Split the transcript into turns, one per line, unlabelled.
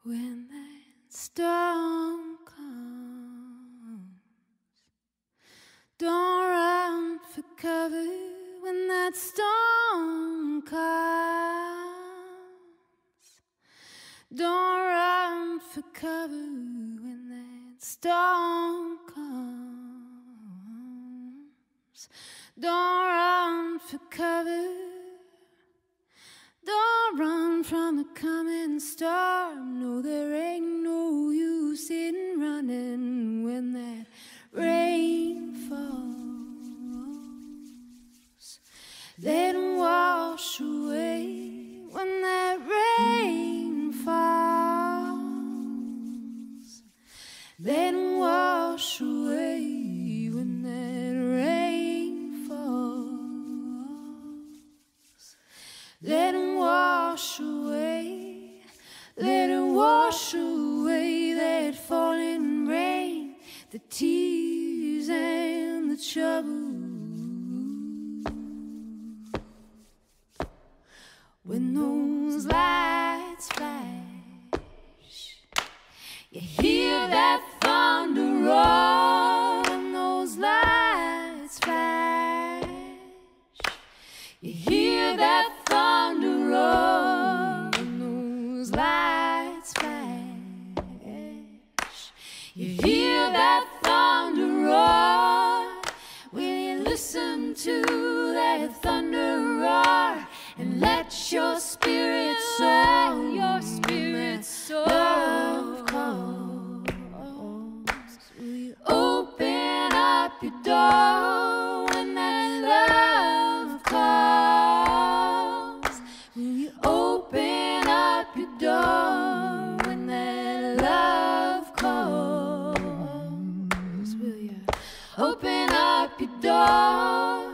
When that storm comes, don't run for cover. When that storm comes, don't run for cover. When that storm comes, don't run for cover. Don't run from the coming storm. No, there ain't no use in running when that rain falls. Let it wash away when that rain falls. Let it wash away when that rain falls. Let it wash away, let it wash away that falling rain, the tears and the trouble. When those lights flash, you hear that thunder roar. When those lights flash, you hear that thunder roar. When those lights flash, you hear that thunder roar. Will you listen to that thunder roar and let your spirit soar? Your spirit soar. Love calls. Will you open up your door when that love calls? Will you open up your door when that love calls? Will you open up your door?